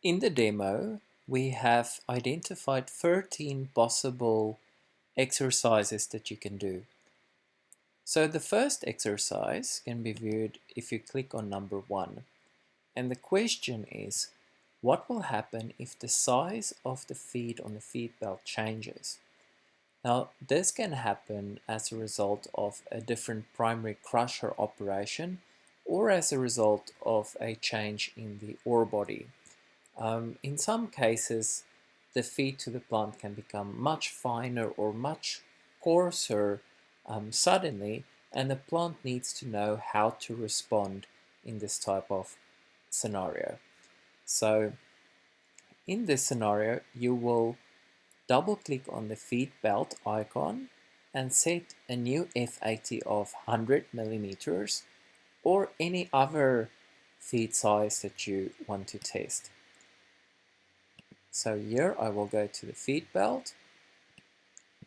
In the demo, we have identified 13 possible exercises that you can do. So the first exercise can be viewed if you click on number 1. And the question is, what will happen if the size of the feed on the feed belt changes? Now, this can happen as a result of a different primary crusher operation or as a result of a change in the ore body. In some cases, the feed to the plant can become much finer or much coarser suddenly, and the plant needs to know how to respond in this type of scenario. So in this scenario, you will double click on the feed belt icon and set a new F80 of 100 millimeters or any other feed size that you want to test. So here I will go to the feed belt.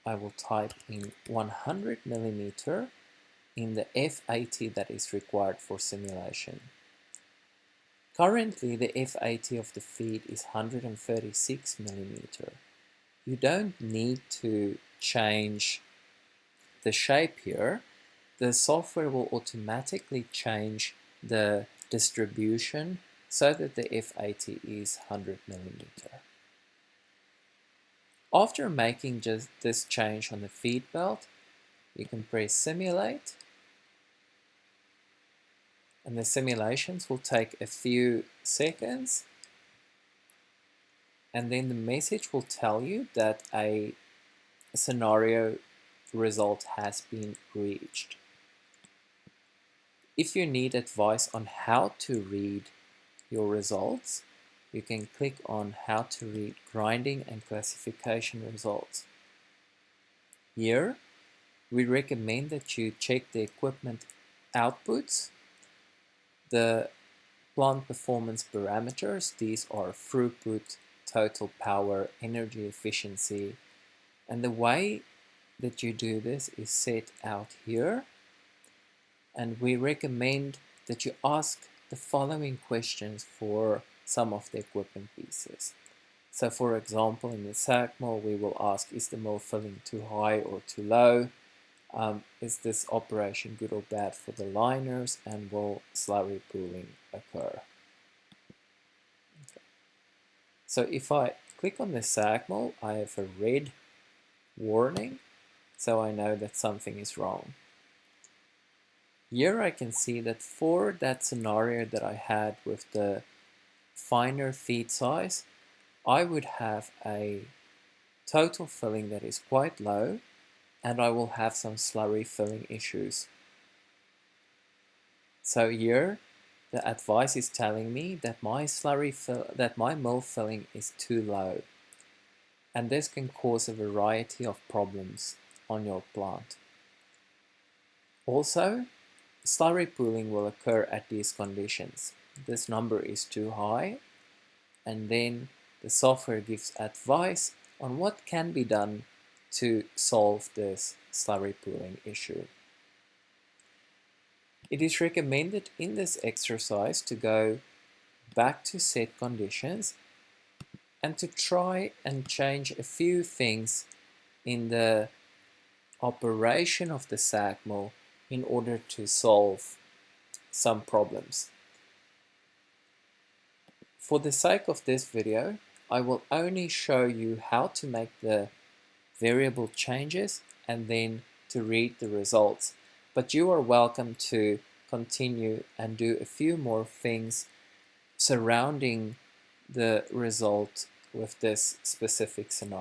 I will type in 100 millimeter in the F80 that is required for simulation. Currently the F80 of the feed is 136 millimeter. You don't need to change the shape here. The software will automatically change the distribution so that the F80 is 100 millimeter. After making just this change on the feed belt, you can press simulate, and the simulations will take a few seconds, and then the message will tell you that a scenario result has been reached. If you need advice on how to read your results, you can click on how to read grinding and classification results. Here, we recommend that you check the equipment outputs, the plant performance parameters. These are throughput, total power, energy efficiency, and the way that you do this is set out here, and we recommend that you ask the following questions for some of the equipment pieces. So for example, in the SAG mill, we will ask, is the mill filling too high or too low? Is this operation good or bad for the liners, and will slurry pooling occur? Okay. So if I click on the SAG mill, I have a red warning, so I know that something is wrong. Here I can see that for that scenario that I had with the finer feed size, I would have a total filling that is quite low, and I will have some slurry filling issues. So here the advice is telling me that my mill filling is too low, and this can cause a variety of problems on your plant. Also, slurry pooling will occur at these conditions. This number is too high, and then the software gives advice on what can be done to solve this slurry pooling issue. It is recommended in this exercise to go back to set conditions and to try and change a few things in the operation of the SAG mill in order to solve some problems. For the sake of this video, I will only show you how to make the variable changes and then to read the results. But you are welcome to continue and do a few more things surrounding the result with this specific scenario.